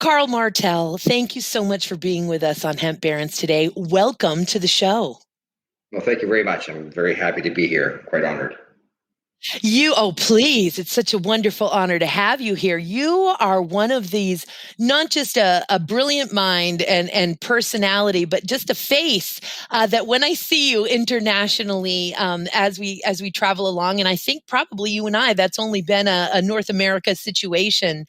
Carl Martel, thank you so much for being with us on Hemp Barons today. Welcome to the show. Well, thank you very much. I'm very happy to be here. Quite honored. Please. It's such a wonderful honor to have you here. You are one of these, not just a brilliant mind and personality, but just a face that when I see you internationally, as we travel along, and I think probably you and I, that's only been a North America situation.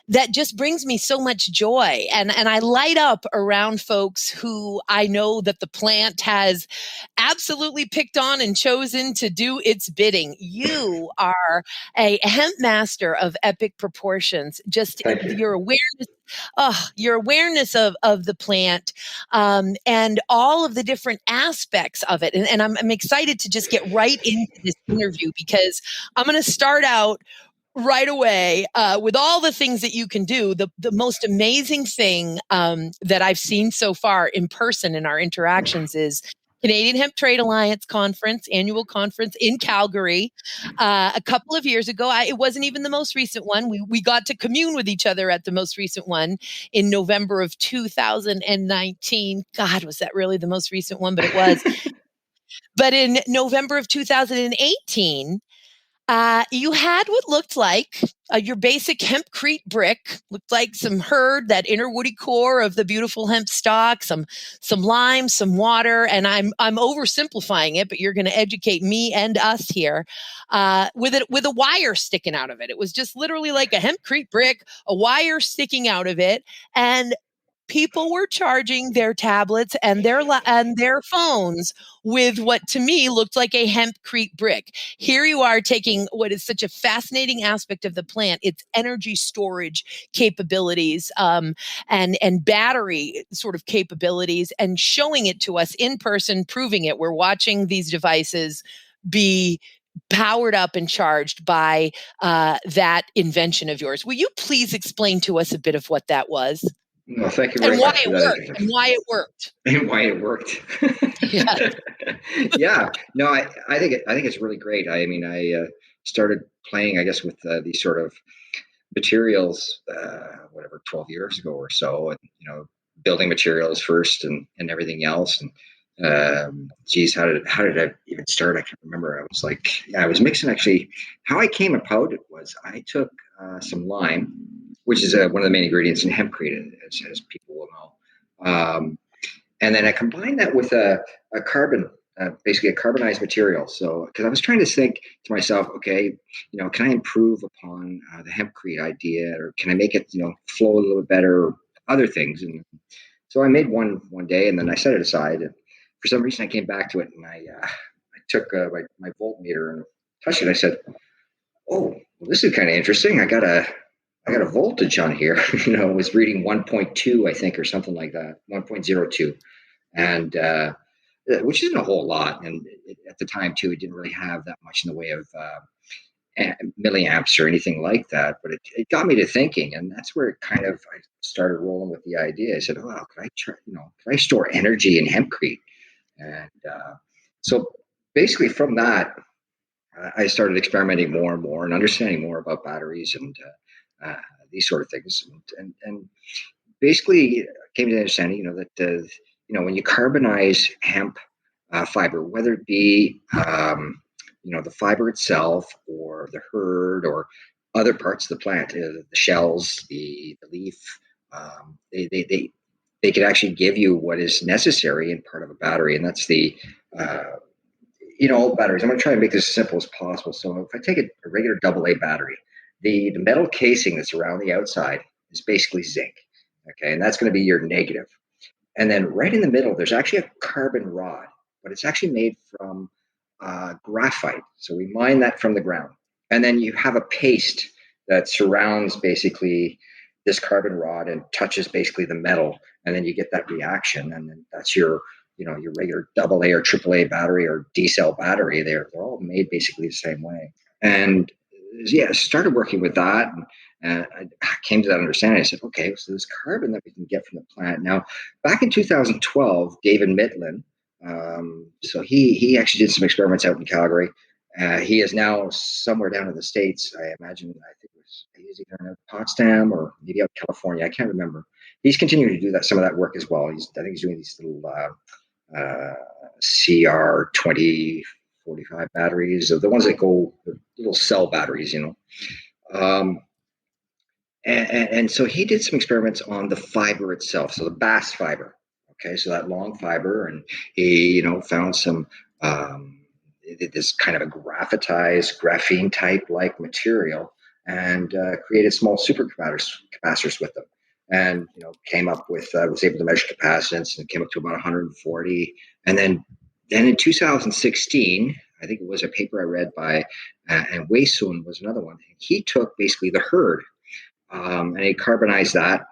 That just brings me so much joy. And I light up around folks who I know that the plant has absolutely picked on and chosen to do its bidding. You are a hemp master of epic proportions. Just your awareness of the plant, and all of the different aspects of it. And I'm excited to just get right into this interview because I'm going to start out right away with all the things that you can do. The most amazing thing that I've seen so far in person in our interactions is Canadian Hemp Trade Alliance annual conference in Calgary a couple of years ago. It wasn't even the most recent one. We got to commune with each other at the most recent one in November of 2019. God, was that really the most recent one? But it was. But in November of 2018, you had what looked like your basic hempcrete brick, looked like some hurd, that inner woody core of the beautiful hemp stalk, some lime, some water, and I'm oversimplifying it, but you're going to educate me and us here with a wire sticking out of it. It was just literally like a hempcrete brick, a wire sticking out of it, and people were charging their tablets and their phones with what to me looked like a hempcrete brick. Here you are taking what is such a fascinating aspect of the plant, its energy storage capabilities, and battery sort of capabilities, and showing it to us in person, proving it. We're watching these devices be powered up and charged by that invention of yours. Will you please explain to us a bit of what that was? Well, thank you very much for that. And why it worked. And why it worked. Yeah. Yeah. No, I think it's really great. I mean, I started playing, I guess, with these sort of materials, 12 years ago or so, and building materials first and everything else. And geez, how did I even start? I can't remember. I was mixing. Actually, how I came about it was I took some lime, which is one of the main ingredients in hempcrete, as people will know. And then I combined that with a carbon, basically a carbonized material. So, because I was trying to think to myself, okay, can I improve upon the hempcrete idea, or can I make it, flow a little bit better, or other things? And so I made one day, and then I set it aside. And for some reason, I came back to it, and I took my voltmeter and touched it. I said, "Oh, well, this is kind of interesting. I got a voltage on here." It was reading 1.2, I think, or something like that, 1.02, and which isn't a whole lot. And at the time, too, it didn't really have that much in the way of milliamps or anything like that. But it got me to thinking, and that's where I started rolling with the idea. I said, "Oh, wow, could I store energy in hempcrete?" And so basically from that, I started experimenting more and more and understanding more about batteries and these sort of things, and basically came to the understanding, that when you carbonize hemp fiber, whether it be the fiber itself or the hurd or other parts of the plant, the shells, the leaf, they could actually give you what is necessary in part of a battery, and that's the batteries. I'm going to try and make this as simple as possible. So if I take a regular AA battery, the metal casing that's around the outside is basically zinc. Okay, and that's going to be your negative. And then right in the middle, there's actually a carbon rod, but it's actually made from graphite. So we mine that from the ground. And then you have a paste that surrounds basically this carbon rod and touches basically the metal. And then you get that reaction. And then that's your regular AA or AAA battery or D-cell battery. They're all made basically the same way. And yeah, started working with that, and I came to that understanding. I said, okay, so there's carbon that we can get from the plant. Now, back in 2012, David Mitlin, so he actually did some experiments out in Calgary. He is now somewhere down in the States. I imagine, I think it was He's either in Potsdam or maybe out in California. I can't remember. He's continuing to do that some of that work as well. I think he's doing these little CR 2045 batteries, or the ones that go the little cell batteries, Um, and so he did some experiments on the fiber itself, so the bast fiber. Okay, so that long fiber, and he, found some this kind of a graphitized graphene type like material, and created small supercapacitors with them, and came up with was able to measure capacitance and came up to about 140, and then in 2016. I think it was a paper I read by, and Waysun was another one. He took basically the herd, and he carbonized that,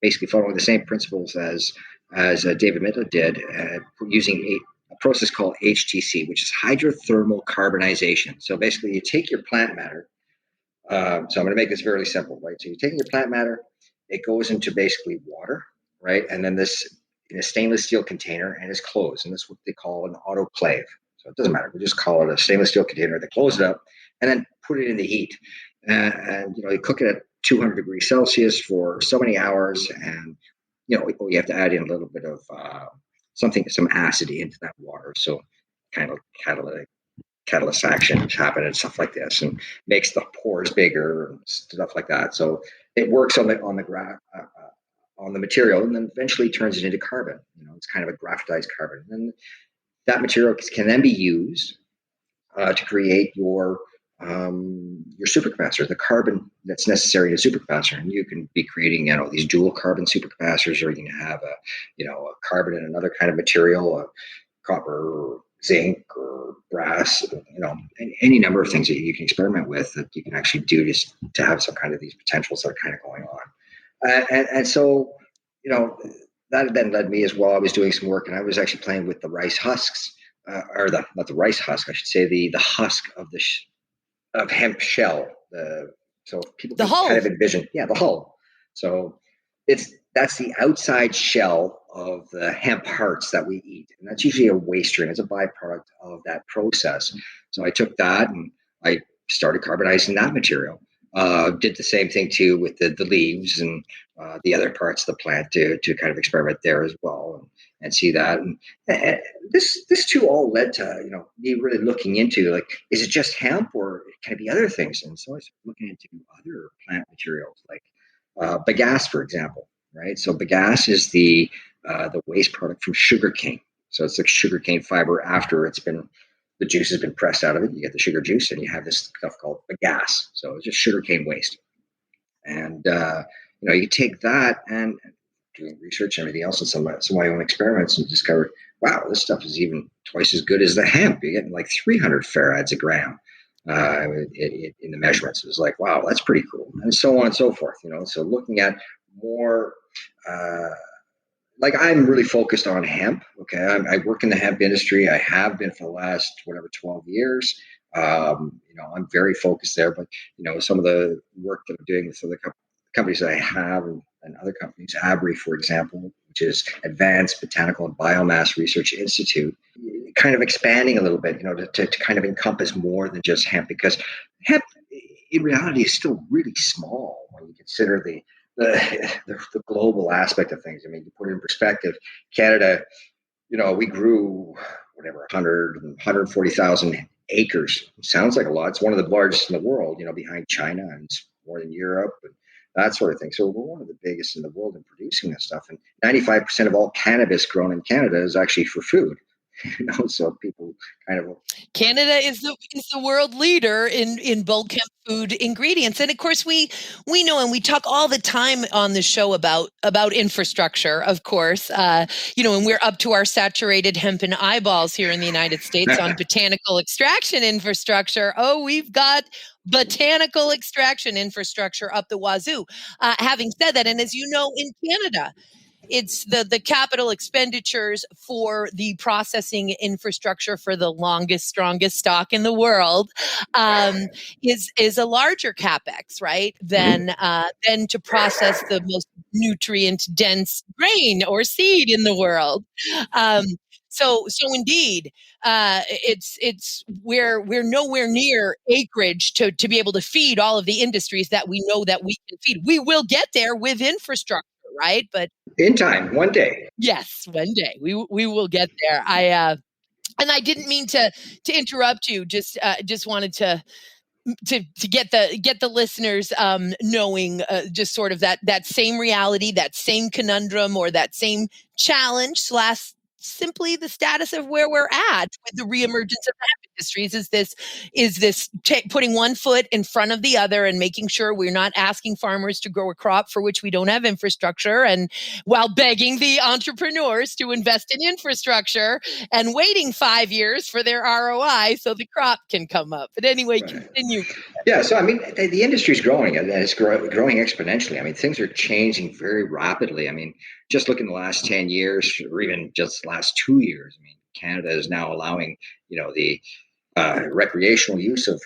basically following the same principles as David Mittler did, using a process called HTC, which is hydrothermal carbonization. So basically, you take your plant matter. So I'm going to make this fairly simple, right? So you're taking your plant matter, it goes into basically water, right? And then this in a stainless steel container, and it's closed, and this is what they call an autoclave. So it doesn't matter. We just call it a stainless steel container. They close it up and then put it in the heat. And you cook it at 200 degrees Celsius for so many hours, and you have to add in a little bit of some acid into that water, so kind of catalyst actions happen and stuff like this, and makes the pores bigger and stuff like that. So it works on the material, and then eventually turns it into carbon. It's kind of a graphitized carbon, and that material can then be used to create your supercapacitor, the carbon that's necessary in a supercapacitor. And you can be creating, these dual carbon supercapacitors, or you can have a carbon in another kind of material, copper or zinc or brass, any number of things that you can experiment with that you can actually do to have some kind of these potentials that are kind of going on. And so, that then led me as well. I was doing some work, and I was actually playing with the rice husks, not the rice husk, I should say, the husk of hemp shell. So people The can hull. kind of envision, the hull. So that's the outside shell of the hemp hearts that we eat, and that's usually a waste stream. It's a byproduct of that process. So I took that and I started carbonizing that material. Did the same thing too with the leaves and the other parts of the plant to kind of experiment there as well, and see that. And this too all led to me really looking into, like, is it just hemp or can it be other things? And so I started looking into other plant materials like bagasse, for example. Right, so bagasse is the waste product from sugarcane. So it's like sugarcane fiber after the juice has been pressed out of it. You get the sugar juice, and you have this stuff called bagasse. So it's just sugarcane waste. And you take that, and doing research and everything else, and some of my own experiments, and discovered, wow, this stuff is even twice as good as the hemp. You're getting like 300 farads a gram in the measurements. It was like, wow, that's pretty cool, and so on and so forth. So looking at more. Like, I'm really focused on hemp. Okay, I work in the hemp industry. I have been for the last 12 years. I'm very focused there. But some of the work that I'm doing with other companies that I have, and other companies, ABRI, for example, which is Advanced-Botanical and Biomass Research-Institute, kind of expanding a little bit, to kind of encompass more than just hemp, because hemp, in reality, is still really small when you consider the global aspect of things. I mean, to put it in perspective, Canada, we grew whatever 140,000 acres. It sounds like a lot. It's one of the largest in the world, behind China, and it's more than Europe and that sort of thing. So we're one of the biggest in the world in producing this stuff. And 95% of all cannabis grown in Canada is actually for food. So people kind of. Canada is the world leader in bulk hemp food ingredients, and of course we know, and we talk all the time on the show about infrastructure, of course, and we're up to our saturated hemp and eyeballs here in the United States on botanical extraction infrastructure. Oh, we've got botanical extraction infrastructure up the wazoo. Having said that, and as you know, in Canada, it's the capital expenditures for the processing infrastructure for the longest, strongest stock in the world is a larger capex, right, than to process the most nutrient dense grain or seed in the world. So indeed, we're nowhere near acreage to be able to feed all of the industries that we know that we can feed. We will get there with infrastructure, right? But In time, one day. yes, one day we will get there. And I didn't mean to interrupt you. Just wanted to get the listeners knowing just sort of that same reality, that same conundrum, or that same challenge slash simply the status of where we're at with the reemergence of the hemp industries. Is this putting one foot in front of the other and making sure we're not asking farmers to grow a crop for which we don't have infrastructure, and while begging the entrepreneurs to invest in infrastructure and waiting 5 years for their ROI so the crop can come up. But anyway, Right. continue. Yeah, so I mean, the industry is growing, and it's growing exponentially. I mean, things are changing very rapidly. I mean, just look in the last 10 years, or even just the last 2 years. I mean, Canada is now allowing, the recreational use of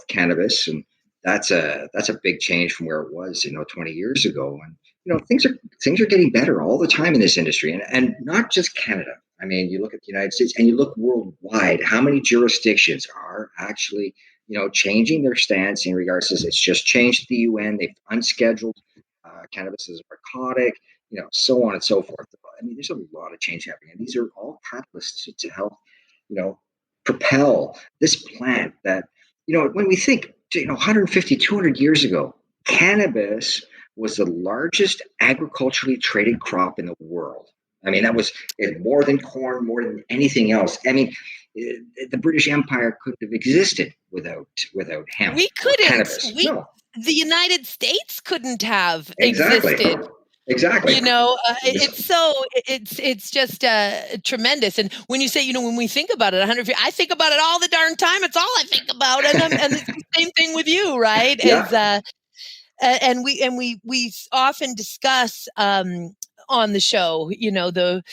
cannabis, and that's a big change from where it was, 20 years ago. And things are getting better all the time in this industry, and not just Canada. I mean, you look at the United States and you look worldwide. How many jurisdictions are actually changing their stance in regards to this? It's just changed at the UN. They've unscheduled cannabis as a narcotic, so on and so forth. I mean, there's a lot of change happening, and these are all catalysts to help, you know, propel this plant that, when we think, 150, 200 years ago, cannabis was the largest agriculturally traded crop in the world. I mean, that was it, more than corn, more than anything else. I mean, the British Empire couldn't have existed without hemp We or couldn't. cannabis. No, The United States couldn't have exactly, existed. exactly. It's just tremendous. And when you say, when we think about it, 100 feet, I think about it all the darn time. It's all I think about, and it's the same thing with you, right? Yeah, And we often discuss on the show, the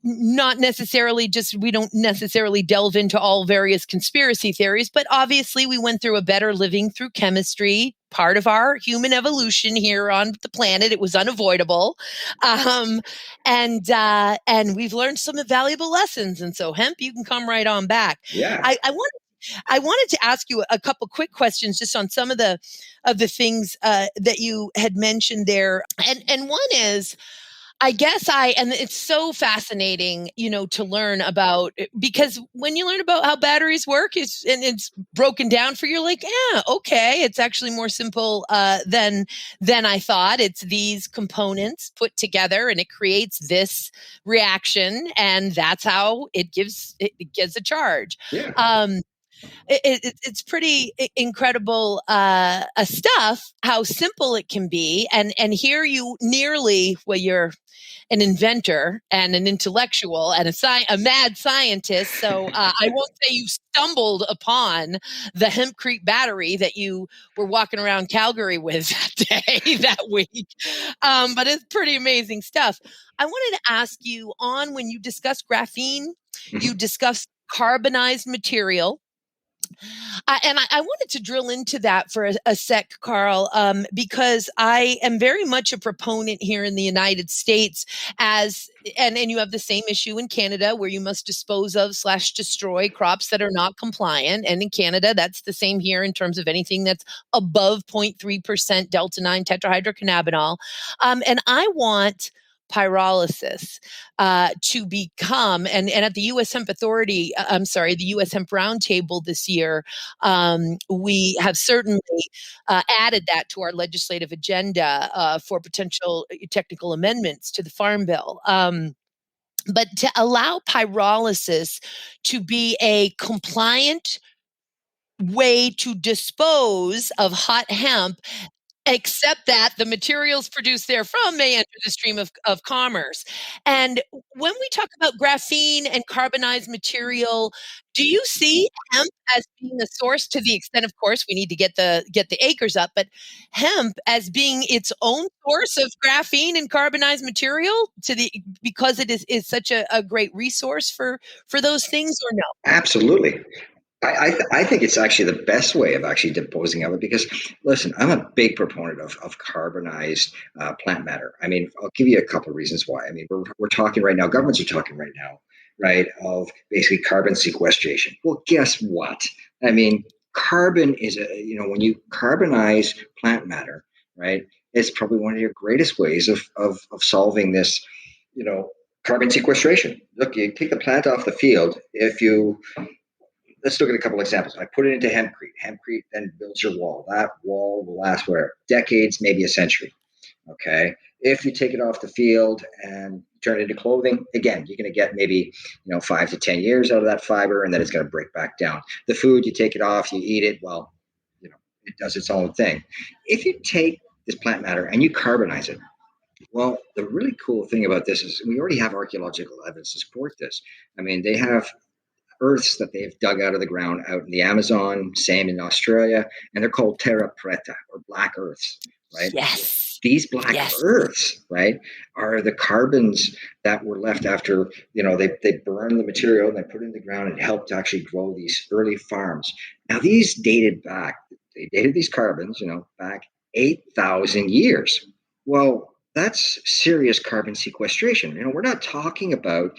not necessarily just, we don't necessarily delve into all various conspiracy theories, but obviously we went through a better living through chemistry, part of our human evolution here on the planet. It was unavoidable. um, and we've learned some valuable lessons. And so, hemp, you can come right on back. yeah. I wanted to ask you a couple quick questions just on some of the things that you had mentioned there, and one is, I guess and it's so fascinating, to learn about, because when you learn about how batteries work and it's broken down for you, you're like, yeah, okay, it's actually more simple than I thought. It's these components put together and it creates this reaction, and that's how it gives a charge. Yeah. It's pretty incredible stuff, how simple it can be, and here you nearly, well, you're an inventor and an intellectual and a mad scientist. So I won't say you stumbled upon the hempcrete battery that you were walking around Calgary with that week, but it's pretty amazing stuff. I wanted to ask you, when you discuss graphene, you discuss carbonized material. And I wanted to drill into that for a sec, Carl, because I am very much a proponent here in the United States, and you have the same issue in Canada, where you must dispose of / destroy crops that are not compliant. And in Canada, that's the same here in terms of anything that's above 0.3% delta 9 tetrahydrocannabinol. And I want pyrolysis to become, and at the U.S. Hemp Authority, the U.S. Hemp Roundtable this year, we have certainly added that to our legislative agenda for potential technical amendments to the Farm Bill. But to allow pyrolysis to be a compliant way to dispose of hot hemp, except that the materials produced therefrom may enter the stream of commerce. And when we talk about graphene and carbonized material, do you see hemp as being a source, to the extent, of course, we need to get the acres up, but hemp as being its own source of graphene and carbonized material, because it is such a great resource for those things, or no? Absolutely. I think it's actually the best way of actually disposing of it, because, listen, I'm a big proponent of carbonized plant matter. I mean, I'll give you a couple of reasons why. I mean, we're talking right now, governments are talking right now right, of basically carbon sequestration. Well, guess what? I mean, carbon is when you carbonize plant matter, right? It's probably one of your greatest ways of solving this, carbon sequestration. Look, you take the plant off the field. Let's look at a couple examples. I put it into hempcrete. Hempcrete then builds your wall. That wall will last for decades, maybe a century. Okay. If you take it off the field and turn it into clothing, again, you're going to get maybe 5 to 10 years out of that fiber, and then it's going to break back down. The food, you take it off, you eat it. Well, it does its own thing. If you take this plant matter and you carbonize it, well, the really cool thing about this is we already have archaeological evidence to support this. I mean, they have earths that they've dug out of the ground out in the Amazon, same in Australia, and they're called terra preta or black earths, right? Yes. These black earths, right, are the carbons that were left after, they burned the material and they put it in the ground and helped to actually grow these early farms. Now, they dated these carbons, back 8,000 years. Well, that's serious carbon sequestration. We're not talking about,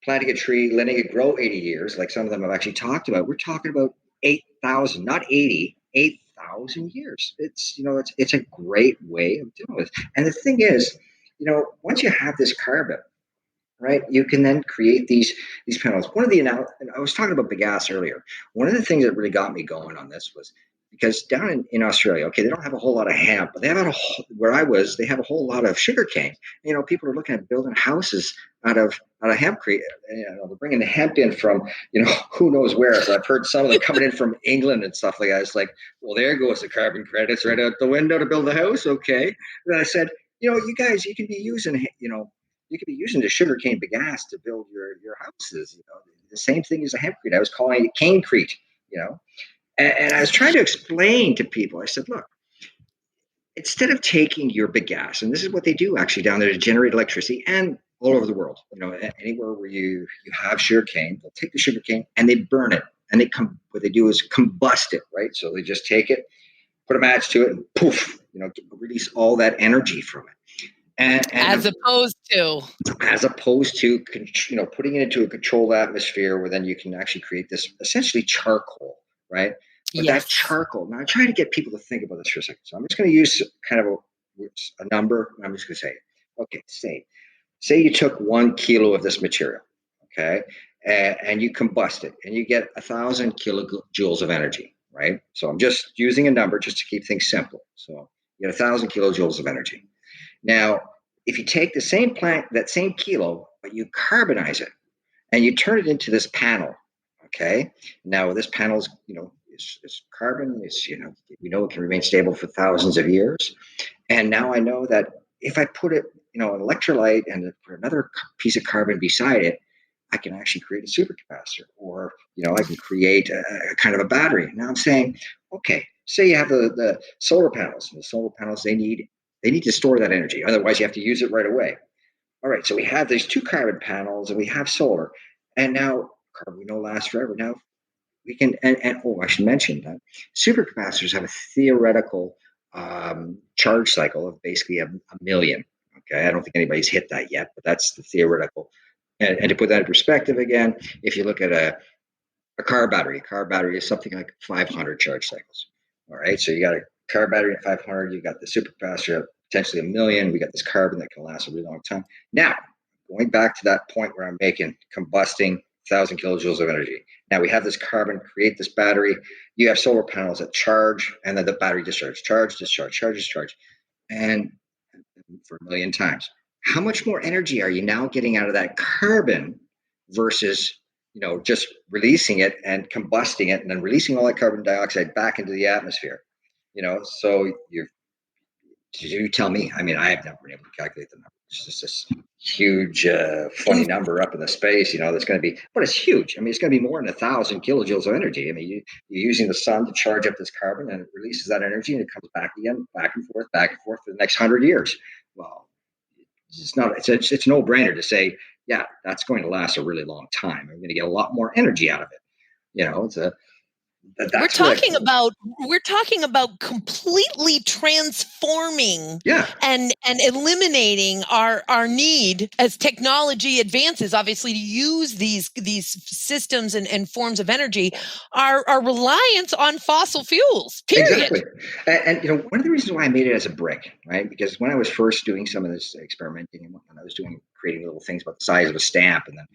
planting a tree, letting it grow 80 years, like some of them have actually talked about. We're talking about 8,000, not 80, 8,000 years. It's a great way of doing it. And the thing is, once you have this carbon, right, you can then create these panels. I was talking about bagasse earlier. One of the things that really got me going on this was because down in Australia, okay, they don't have a whole lot of hemp, but they have where I was, they have a whole lot of sugarcane. People are looking at building houses out of hempcrete. They're bringing the hemp in from, who knows where. So I've heard some of them coming in from England and stuff like that. It's like, well, there goes the carbon credits right out the window to build a house. Okay. And I said, you guys, you could be using the sugarcane bagasse to build your houses. The same thing as a hempcrete. I was calling it canecrete. And I was trying to explain to people. I said, look, instead of taking your bagasse, and this is what they do actually down there to generate electricity, and all over the world, anywhere where you have sugarcane, they'll take the sugarcane and they burn it, and what they do is combust it, right? So they just take it, put a match to it, and poof, release all that energy from it. And as opposed to putting it into a controlled atmosphere where then you can actually create this essentially charcoal, right? But that charcoal, now I try to get people to think about this for a second. So I'm just going to use kind of a number, and I'm just going to say, okay, say you took 1 kilo of this material, okay, and you combust it, and you get 1,000 kilojoules of energy, right? So I'm just using a number just to keep things simple. So you get 1,000 kilojoules of energy. Now, if you take the same plant, that same kilo, but you carbonize it and you turn it into this panel, okay? Now, this panel is, is carbon. We know it can remain stable for thousands of years. And now I know that if I put it, an electrolyte and put another piece of carbon beside it, I can actually create a supercapacitor, or, I can create a kind of a battery. Now I'm saying, okay, say you have the solar panels. And the solar panels, they need to store that energy. Otherwise, you have to use it right away. All right, so we have these 2 carbon panels and we have solar. And now carbon we know lasts forever. Now we can, and I should mention that supercapacitors have a theoretical charge cycle of basically a million. Okay, I don't think anybody's hit that yet, but that's the theoretical. And to put that in perspective again, if you look at a car battery is something like 500 charge cycles. All right, so you got a car battery at 500, you got the supercapacitor at potentially a million, we got this carbon that can last a really long time. Now, going back to that point where I'm making combusting 1,000 kilojoules of energy. Now we have this carbon, create this battery. You have solar panels that charge, and then the battery discharge, charge, discharge, charge, discharge, and for a million times. How much more energy are you now getting out of that carbon versus just releasing it and combusting it and then releasing all that carbon dioxide back into the atmosphere? So you tell me. I mean, I have never been able to calculate the number. It's just this huge, funny number up in the space, that's going to be, but it's huge. I mean, it's going to be more than 1,000 kilojoules of energy. I mean, you're using the sun to charge up this carbon, and it releases that energy, and it comes back again, back and forth for the next 100 years. Well, it's a no-brainer to say, yeah, that's going to last a really long time. I'm going to get a lot more energy out of it. We're That's what. talking about completely transforming Yeah, and eliminating our need as technology advances, obviously, to use these systems and forms of energy, our reliance on fossil fuels, period. exactly. And one of the reasons why I made it as a brick, right? Because when I was first doing some of this experimenting, and when I was creating little things about the size of a stamp, and then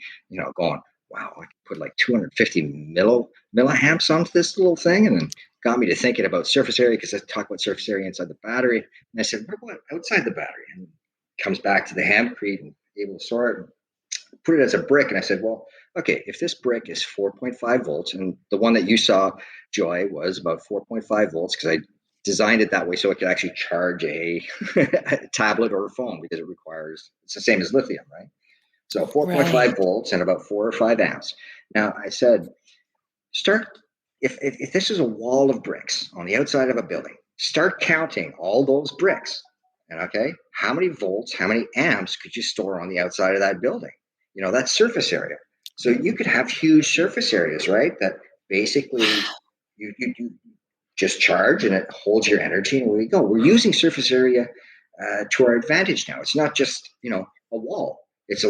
going, wow, I could put like 250 milliamps onto this little thing, and then got me to thinking about surface area, because I talk about surface area inside the battery, and I said, what about outside the battery? And it comes back to the hempcrete and able to store it. And put it as a brick. And I said, well, okay, if this brick is 4.5 volts, and the one that you saw, Joy, was about 4.5 volts, because I designed it that way so it could actually charge a tablet or a phone, because it's the same as lithium, right? So 4.5 Right. volts and about 4 or 5 amps. Now I said, start, if this is a wall of bricks on the outside of a building, start counting all those bricks. And okay, how many volts, how many amps could you store on the outside of that building? That's surface area. So you could have huge surface areas, right? That basically you just charge and it holds your energy, and we go. We're using surface area to our advantage now. It's not just a wall. It's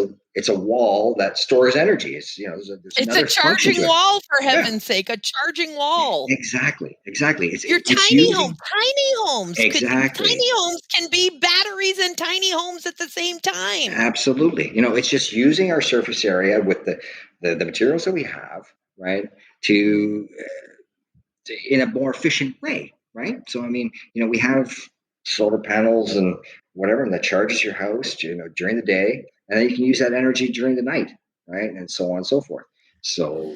a wall that stores energy. There's It's a another function charging to it. wall, for Yeah, heaven's sake, a charging wall. exactly. It's Your it's tiny using homes exactly. can be batteries and tiny homes at the same time. Absolutely. It's just using our surface area with the materials that we have, right, to in a more efficient way, right? So, I mean, we have solar panels and whatever, and that charges your house, during the day, and then you can use that energy during the night, right? And so on and so forth. So,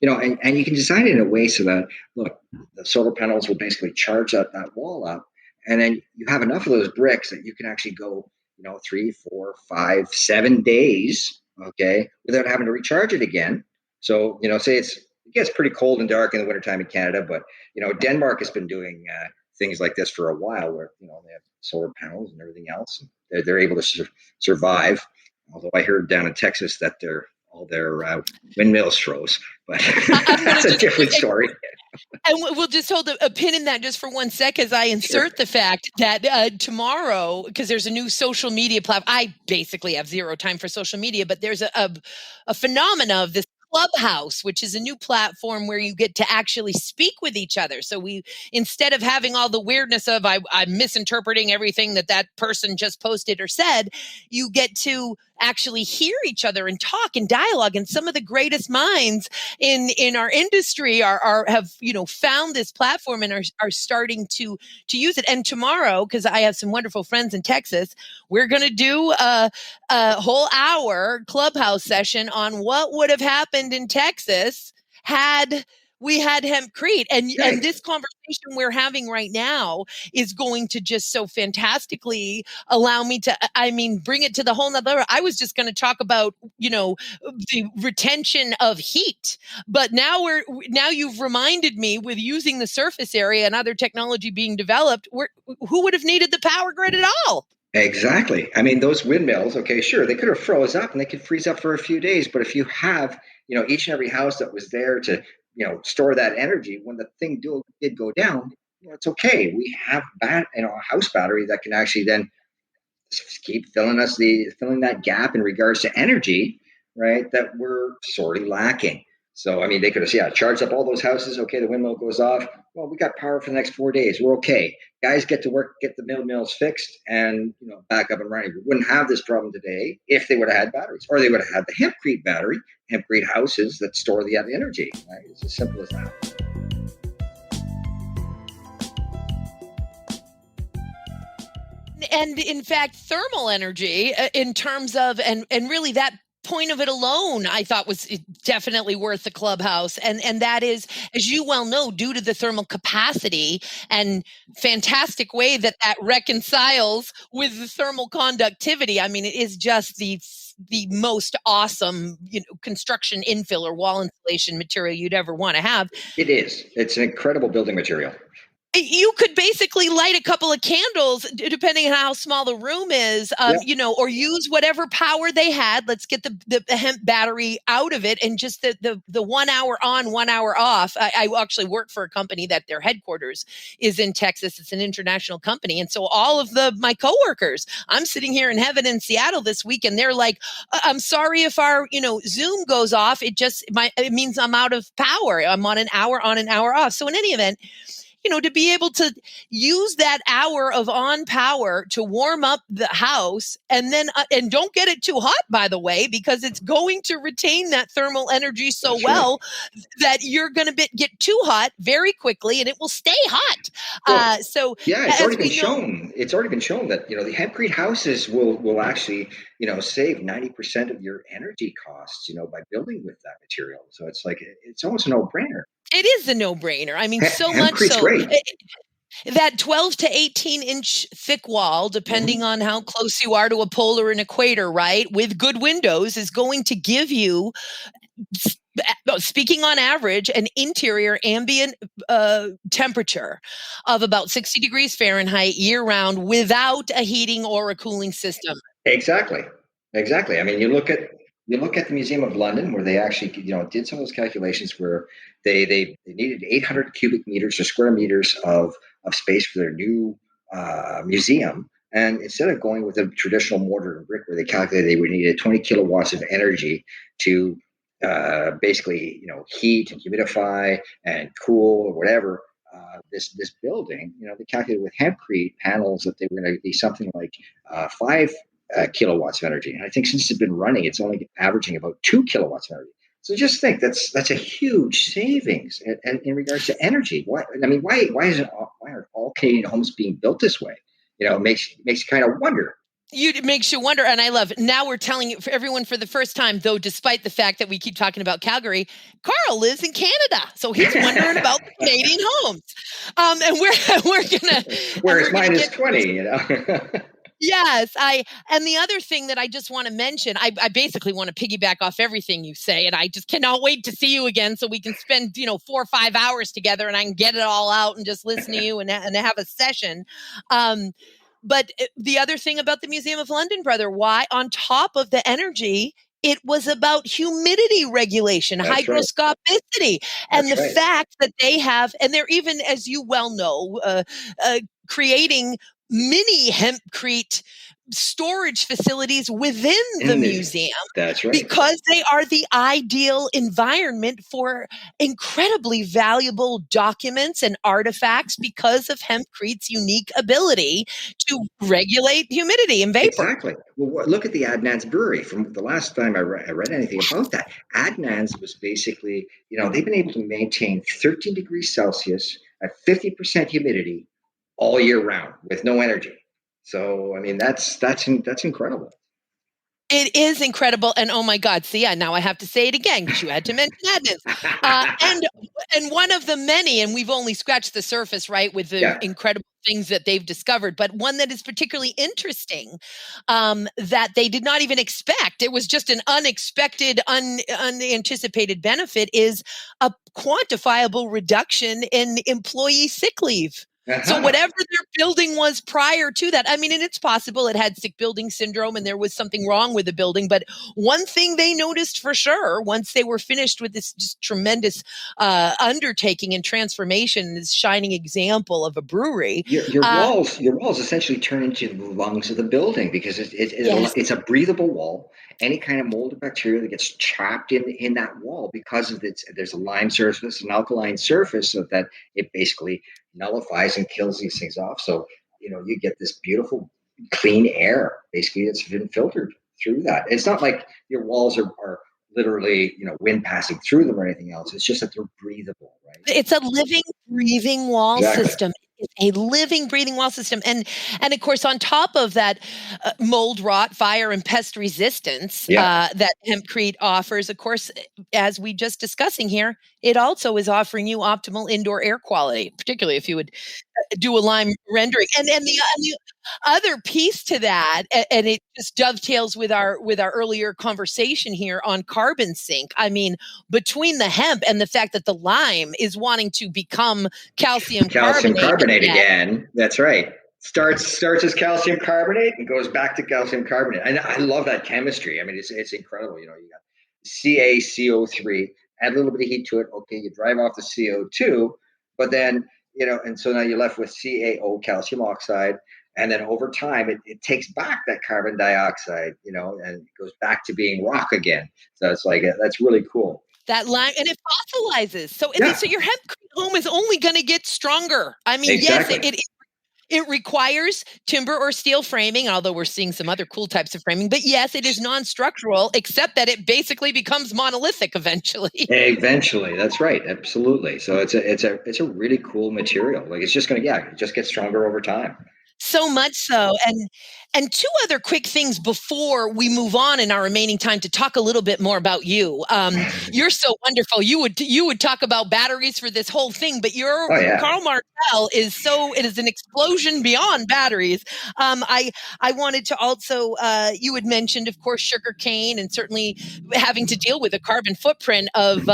and you can design it in a way so that, look, the solar panels will basically charge that wall up, and then you have enough of those bricks that you can actually go, 3, 4, 5, 7 days, okay, without having to recharge it again. So, say it gets pretty cold and dark in the wintertime in Canada, but Denmark has been doing things like this for a while, where they have solar panels and everything else, and they're able to survive. Although I heard down in Texas that all their windmills froze, but I'm going to that's a just different story. and we'll just hold a pin in that just for one sec, as I Sure. insert the fact that tomorrow, because there's a new social media platform. I basically have zero time for social media, but there's a phenomena of this Clubhouse, which is a new platform where you get to actually speak with each other. So instead of having all the weirdness of I'm misinterpreting everything that person just posted or said, you get to actually hear each other and talk and dialogue. And some of the greatest minds in our industry have found this platform and are starting to use it. And tomorrow, because I have some wonderful friends in Texas, we're going to do a whole hour Clubhouse session on what would have happened in Texas had we had hempcrete. And Right. this conversation we're having right now is going to just so fantastically allow me to, bring it to the whole nother level. I was just going to talk about, the retention of heat, but now you've reminded me, with using the surface area and other technology being developed, who would have needed the power grid at all? Exactly. I mean, those windmills, okay, sure, they could have froze up and they could freeze up for a few days, but if you have, each and every house that was there to, store that energy when the thing did go down, it's okay. We have a house battery that can actually then keep filling that gap in regards to energy, right? That we're sorely lacking. So I mean, they could have charged up all those houses. Okay, the windmill goes off. Well, we got power for the next 4 days. We're okay. Guys, get to work, get the mills fixed, and back up and running. We wouldn't have this problem today if they would have had batteries, or they would have had the hempcrete battery, hempcrete houses that store the energy. Right? It's as simple as that. And in fact, thermal energy, in terms of, and really that point of it alone, I thought was definitely worth the Clubhouse. And that is, as you well know, due to the thermal capacity and fantastic way that reconciles with the thermal conductivity. I mean, it is just the most awesome, construction infill or wall insulation material you'd ever want to have. It is. It's an incredible building material. You could basically light a couple of candles, depending on how small the room is, Yeah. or use whatever power they had. Let's get the hemp battery out of it, and just the 1 hour on, 1 hour off. I actually work for a company that their headquarters is in Texas. It's an international company, and so all of my coworkers, I'm sitting here in heaven in Seattle this week, and they're like, "I'm sorry if our Zoom goes off. It means I'm out of power. I'm on, an hour off." So in any event, to be able to use that hour of on power to warm up the house, and then and don't get it too hot, by the way, because it's going to retain that thermal energy so That's right. that you're going to get too hot very quickly, and it will stay hot. Well, So yeah, it's as already been we know, shown. It's already been shown that the hempcrete houses will actually save 90% of your energy costs by building with that material. So it's like it's almost a no-brainer. it is a no-brainer. I mean, so much Hempcrete's so. great. That 12 to 18-inch thick wall, depending Hmm. on how close you are to a pole or an equator, right, with good windows, is going to give you, speaking on average, an interior ambient temperature of about 60 degrees Fahrenheit year round without a heating or a cooling system. Exactly. Exactly. I mean, you look at the Museum of London, where they actually did some of those calculations where they needed 800 cubic meters or square meters of space for their new museum. And instead of going with a traditional mortar and brick, where they calculated they would need 20 kilowatts of energy to basically heat and humidify and cool or whatever this building, they calculated with hempcrete panels that they were going to be something like 5 kilowatts of energy. And I think since it's been running, it's only averaging about 2 kilowatts of energy. So just think that's a huge savings, and in regards to energy. Why aren't all Canadian homes being built this way? It makes you kind of wonder. It makes you wonder, and I love it. Now we're telling you, for everyone, for the first time, though, despite the fact that we keep talking about Calgary, Carl lives in Canada, so he's wondering about the Canadian homes, and Whereas we're gonna mine is get to it. 20. Yes, and the other thing that I just want to mention, I basically want to piggyback off everything you say, and I just cannot wait to see you again, so we can spend 4 or 5 hours together, and I can get it all out and just listen to you and have a session. Um, but the other thing about the Museum of London, brother, why on top of the energy, it was about humidity regulation, That's right. hygroscopicity, and That's the right. fact that they have, and they're even, as you well know, creating mini hempcrete storage facilities within the In the museum, That's right. because they are the ideal environment for incredibly valuable documents and artifacts, because of hempcrete's unique ability to regulate humidity and vapor. Exactly. Well, look at the Adnan's Brewery. From the last time I read anything about that, Adnan's was basically, they've been able to maintain 13 degrees Celsius at 50% humidity all year round with no energy. So, I mean, that's incredible. It is incredible, and oh my God! See, yeah, now I have to say it again because you had to mention Adnams, and one of the many, and we've only scratched the surface, right, with the Yeah. incredible things that they've discovered. But one that is particularly interesting, that they did not even expect. It was just an unexpected, unanticipated benefit, is a quantifiable reduction in employee sick leave. So Uh-huh. whatever their building was prior to that, I mean, and it's possible it had sick building syndrome and there was something wrong with the building. But one thing they noticed for sure, once they were finished with this just tremendous undertaking and transformation, this shining example of a brewery. Your Uh, walls essentially turn into the lungs of the building, because yes, it's a breathable wall. Any kind of mold or bacteria that gets trapped in that wall, because of there's a lime surface, an alkaline surface, so that it basically nullifies and kills these things off. So you get this beautiful clean air. Basically, it's been filtered through that. It's not like your walls are literally wind passing through them or anything else. It's just that they're breathable, right? it's a living, breathing wall Exactly. system. It's a living, breathing wall system, and of course, on top of that, mold, rot, fire, and pest resistance Yeah. that hempcrete offers. Of course, as we just discussing here, it also is offering you optimal indoor air quality, particularly if you would do a lime rendering. And the other piece to that, and it just dovetails with our earlier conversation here on carbon sink. I mean, between the hemp and the fact that the lime is wanting to become calcium Calcium carbonate carbonate again. again. That's right. Starts as calcium carbonate and goes back to calcium carbonate. I love that chemistry. I mean, it's incredible. You know, you got CaCO3, add a little bit of heat to it. Okay, you drive off the CO2, but then, you know, and so now you're left with CaO, calcium oxide. And then over time, it takes back that carbon dioxide, you know, and it goes back to being rock again. So it's like, that's really cool. That lime, and it fossilizes. So, Yeah, so your hemp home is only going to get stronger. I mean, yes, exactly. it requires timber or steel framing, although we're seeing some other cool types of framing. But yes, it is non-structural, except that it basically becomes monolithic eventually. Eventually, that's right. Absolutely. So it's a really cool material. Like it's just gonna, yeah, it just gets stronger over time. So much so. And two other quick things before we move on in our remaining time to talk a little bit more about you. You're so wonderful. You would talk about batteries for this whole thing, but your Oh yeah. carl-martel is so, it is an explosion beyond batteries. I wanted to also, you had mentioned, of course, sugar cane, and certainly having to deal with a carbon footprint of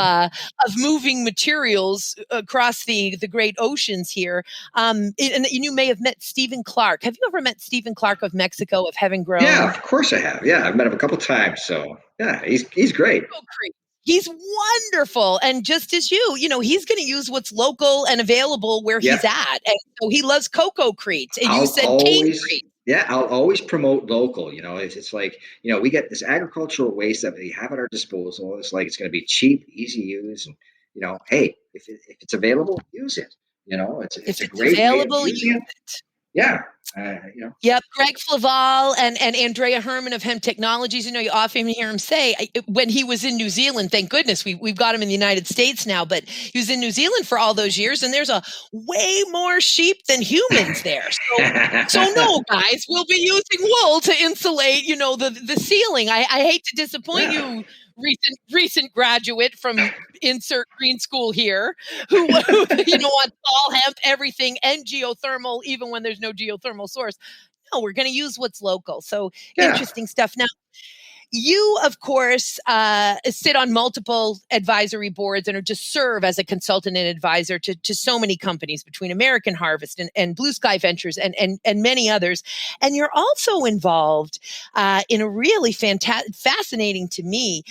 moving materials across the great oceans here. And you may have met Stephen Clark. Have you ever met Stephen Clark of Mexico, of Having Yeah, Grown? of course I have. Yeah, I've met him a couple times. So yeah, he's great. Cocoa Creek. He's wonderful. And just as you know, he's going to use what's local and available where he's Yep. at. And so he loves cocoa creats. And you I'll said cane always creat. yeah, I'll always promote local. You know, it's like, you know, we get this agricultural waste that we have at our disposal. It's like it's going to be cheap, easy use, and you know, hey, if it's available, use it. You know, it's If a it's great way of available, using use it. it. Yeah, you know, Yep, Greg Flaval and Andrea Herman of Hemp Technologies. You know, you often hear him say when he was in New Zealand. Thank goodness we've got him in the United States now, but he was in New Zealand for all those years, and there's a way more sheep than humans there. So no, guys, we'll be using wool to insulate. You know, the ceiling. I hate to disappoint yeah. you, recent graduate from insert green school here, who you know wants all hemp, everything, and geothermal, even when there's no geothermal source. No, we're going to use what's local. So Yeah. interesting stuff. Now, you, of course, sit on multiple advisory boards and are just serve as a consultant and advisor to so many companies between American Harvest and Blue Sky Ventures and many others. And you're also involved in a really fascinating to me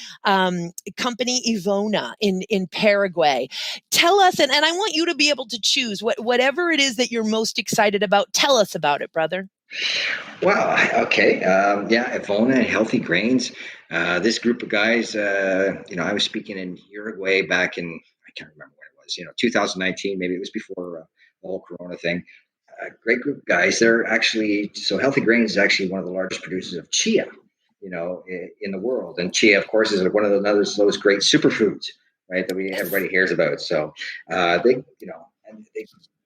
company, Ivona, in Paraguay. Tell us, and I want you to be able to choose whatever it is that you're most excited about. Tell us about it, brother. Well, okay. Yeah, Ivona and Healthy Grains. This group of guys, you know, I was speaking in Uruguay back in, I can't remember when it was, you know, 2019, maybe it was before the whole Corona thing. Great group of guys. They're actually, so Healthy Grains is actually one of the largest producers of chia, you know, in the world. And chia, of course, is one of those great superfoods, right, that Yes. everybody hears about. So they, you know, and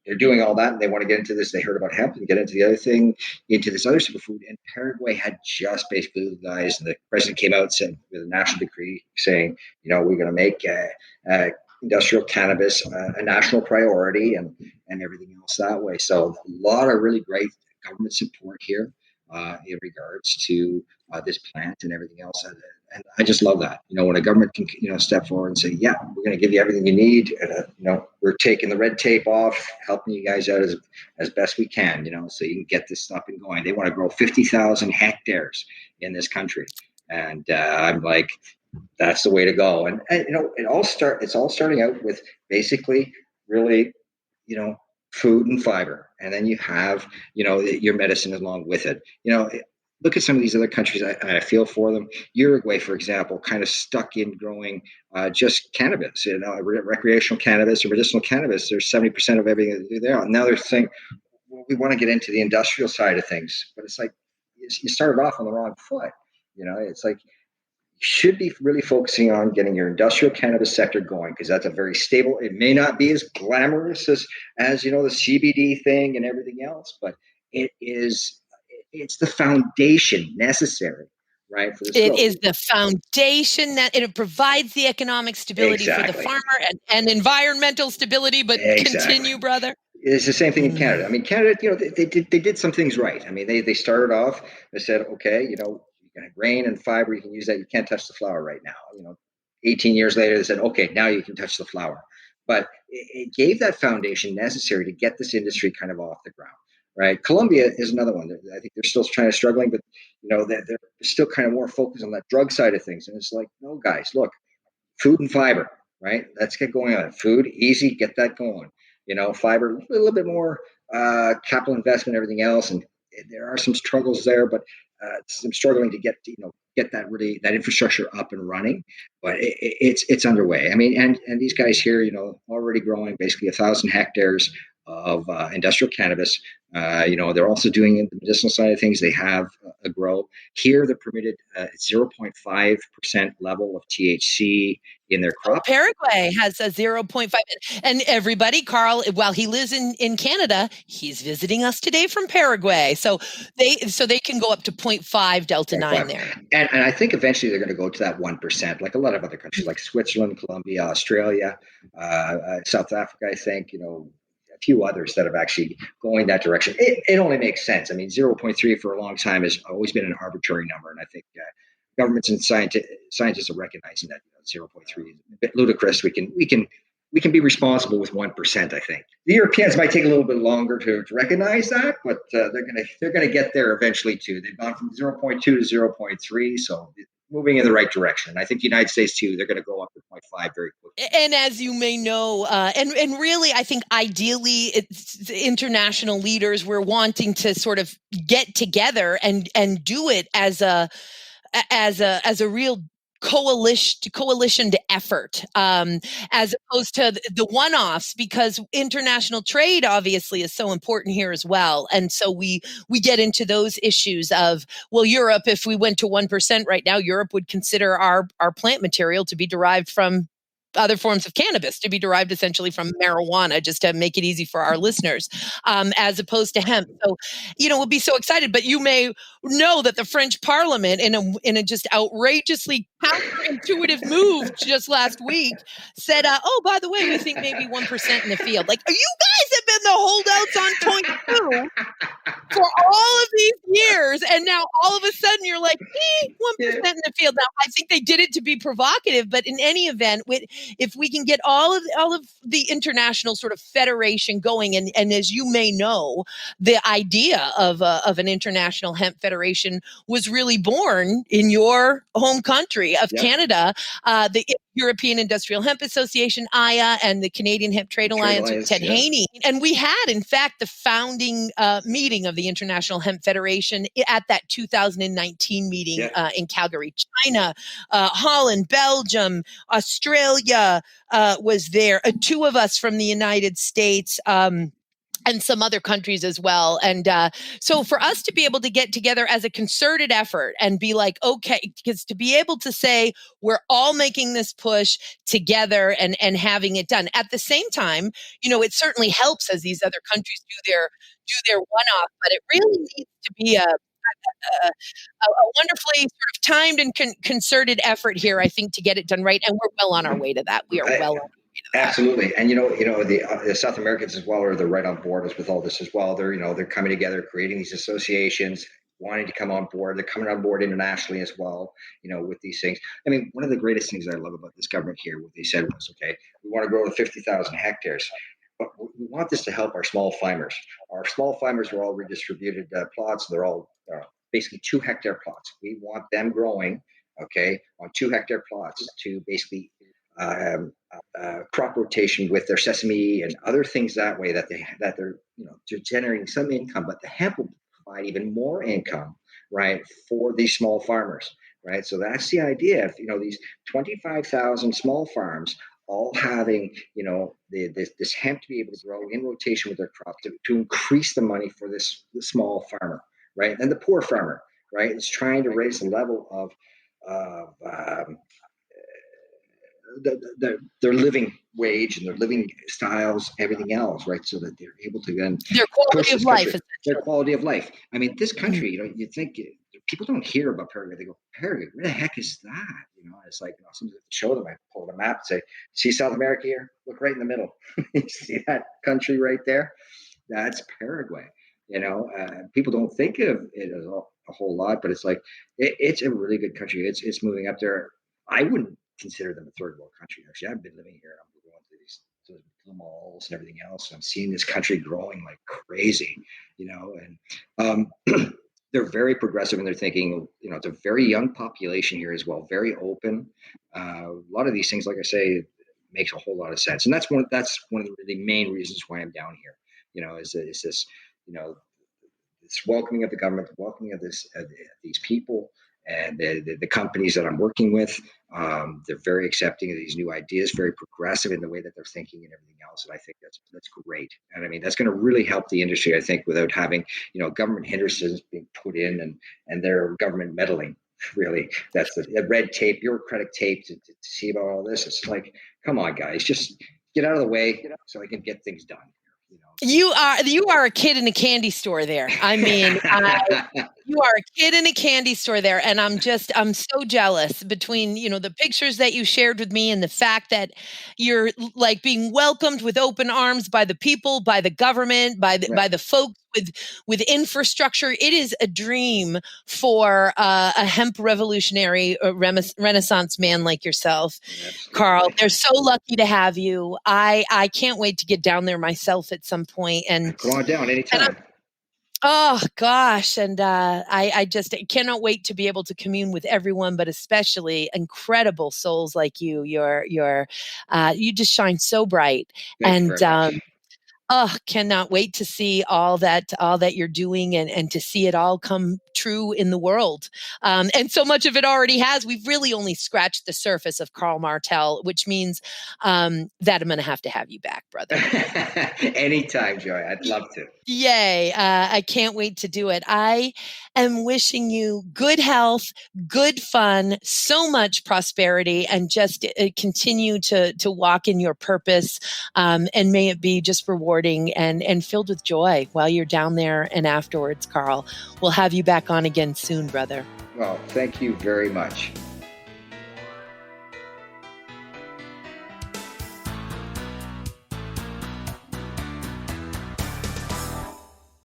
they're doing all that and they want to get into this. They heard about hemp and get into the other thing, into this other superfood. And Paraguay had just basically the guys, and the president came out and said with a national decree saying, you know, we're going to make industrial cannabis a national priority and everything else that way. So a lot of really great government support here in regards to this plant and everything else. And I just love that. You know, when a government can, you know, step forward and say, yeah, we're going to give you everything you need. You know, we're taking the red tape off, helping you guys out as best we can, you know, so you can get this stuff and going. They want to grow 50,000 hectares in this country. And I'm like, that's the way to go. And you know, it's all starting out with basically really, you know, food and fiber, and then you have, you know, your medicine along with it. You know, look at some of these other countries. I feel for them. Uruguay, for example, kind of stuck in growing just cannabis, you know, recreational cannabis or medicinal cannabis. There's 70% of everything that they do there. Now they're saying, well, we want to get into the industrial side of things, but it's like you started off on the wrong foot. You know, it's like should be really focusing on getting your industrial cannabis sector going because that's a very stable. It may not be as glamorous as you know the CBD thing and everything else, but it is. It's the foundation necessary, right, for this It growth. is the foundation that it provides the economic stability for the Exactly. farmer and environmental stability. But Exactly. continue, brother. It's the same thing in Canada. I Mm. mean, Canada, they did some things right. I mean, they started off. They said, okay, you can have grain and fiber. You can use that. You can't touch the flower right now. 18 years later, they said, okay, now you can touch the flower. But it gave that foundation necessary to get this industry kind of off the ground. Right. Colombia is another one. I think they're still trying to struggling, but they're still kind of more focused on that drug side of things. And it's like, no, guys, look, food and fiber, right? Let's get going on it. Food, easy, get that going. Fiber, a little bit more capital investment, everything else, and there are some struggles there, but some struggling to get that infrastructure up and running. But it's underway. I mean, and these guys here, already growing basically 1,000 hectares of industrial cannabis. They're also doing the medicinal side of things. They have a grow here. They're permitted 0.5% level of THC in their crop. Paraguay has a 0.5. And everybody, Carl, while he lives in Canada, he's visiting us today from Paraguay. So they can go up to 0.5 Delta 9 there. And I think eventually they're going to go to that 1%, like a lot of other countries, like Switzerland, Colombia, Australia, South Africa, I think, a few others that have actually going that direction. It only makes sense. I mean, 0.3 for a long time has always been an arbitrary number. And I think governments and scientists are recognizing that 0.3 is a bit ludicrous. We can be responsible with 1%. I think the Europeans might take a little bit longer to recognize that, but they're gonna get there eventually too. They've gone from 0.2 to 0.3, so moving in the right direction. I think the United States too. They're going to go up to 0.5 very quickly. And as you may know, and really, I think ideally, it's international leaders were wanting to sort of get together and do it as a real coalition effort, as opposed to the one-offs, because international trade obviously is so important here as well. And so we get into those issues of, well, Europe, if we went to 1% right now, Europe would consider our plant material to be derived from other forms of cannabis, to be derived essentially from marijuana, just to make it easy for our listeners, as opposed to hemp. So, we'll be so excited. But you may know that the French Parliament, in a just outrageously counterintuitive move just last week, said, "Oh, by the way, we think maybe 1% in the field." Like, you guys have been the holdouts on 0.2 for all of these years, and now all of a sudden you're like, 1% in the field. Now, I think they did it to be provocative, but in any event, if we can get all of the international sort of federation going, and as you may know, the idea of an international hemp federation was really born in your home country of Canada, the European Industrial Hemp Association, IA, and the Canadian Hemp Trade Alliance with Ted Haney. And we had, in fact, the founding meeting of the International Hemp Federation at that 2019 meeting in Calgary. China, Holland, Belgium, Australia was there. Two of us from the United States, and some other countries as well. And so for us to be able to get together as a concerted effort and be like, okay, because to be able to say we're all making this push together and having it done at the same time, it certainly helps as these other countries do their one-off, but it really needs to be a wonderfully sort of timed and concerted effort here, I think, to get it done right. And we're well on our way to that. We are well on our way to that. Absolutely. And, the South Americans as well they're right on board with all this as well. They're coming together, creating these associations, wanting to come on board. They're coming on board internationally as well, with these things. I mean, one of the greatest things I love about this government here, what they said was, okay, we want to grow to 50,000 hectares. But we want this to help our small farmers. Our small farmers are all redistributed plots. They're all basically 2-hectare plots. We want them growing, okay, on 2-hectare plots to basically crop rotation with their sesame and other things that way that they're generating some income, but the hemp will provide even more income, right, for these small farmers, right? So that's the idea of these 25,000 small farms all having this hemp to be able to grow in rotation with their crops to increase the money for the small farmer, right? And the poor farmer, right, is trying to raise the level of their living wage and their living styles, everything else, right? So that they're able to then their quality of life. Their quality of life. I mean, this country, you think people don't hear about Paraguay. They go, Paraguay, where the heck is that? It's like, sometimes I have to show them. I pull the map and say, see South America here? Look right in the middle. You see that country right there? That's Paraguay. People don't think of it as a whole lot, but it's like, it's a really good country. It's moving up there. I wouldn't consider them a third world country. Actually, I've been living here. I'm going to the malls and everything else. And I'm seeing this country growing like crazy, and they're very progressive in their thinking. It's a very young population here as well, very open. A lot of these things, like I say, makes a whole lot of sense. And that's one of the main reasons why I'm down here, is this, this welcoming of the government, the welcoming of these people, and the companies that I'm working with. They're very accepting of these new ideas, very progressive in the way that they're thinking and everything else. And I think that's great. And I mean, that's going to really help the industry, I think, without having, government hindrances being put in and their government meddling. Really, that's the red tape, bureaucratic tape to see about all this. It's like, come on, guys, just get out of the way so I can get things done. You are a kid in a candy store there. I mean, you are a kid in a candy store there. And I'm so jealous between, the pictures that you shared with me and the fact that you're like being welcomed with open arms by the people, by the government, by the folks with infrastructure. It is a dream for a hemp revolutionary Renaissance man like yourself. Absolutely. Carl. They're so lucky to have you. I can't wait to get down there myself at some point. And come on down anytime. Oh gosh. And I just cannot wait to be able to commune with everyone, but especially incredible souls like you. You just shine so bright. Cannot wait to see all that you're doing and to see it all come true in the world. And so much of it already has. We've really only scratched the surface of Carl Martel, which means that I'm going to have you back, brother. Anytime, Joy. I'd love to. Yay. I can't wait to do it. I am wishing you good health, good fun, so much prosperity, and just continue to walk in your purpose. And may it be just rewarding and filled with joy while you're down there and afterwards, Carl. We'll have you back on again soon, brother. Well, thank you very much.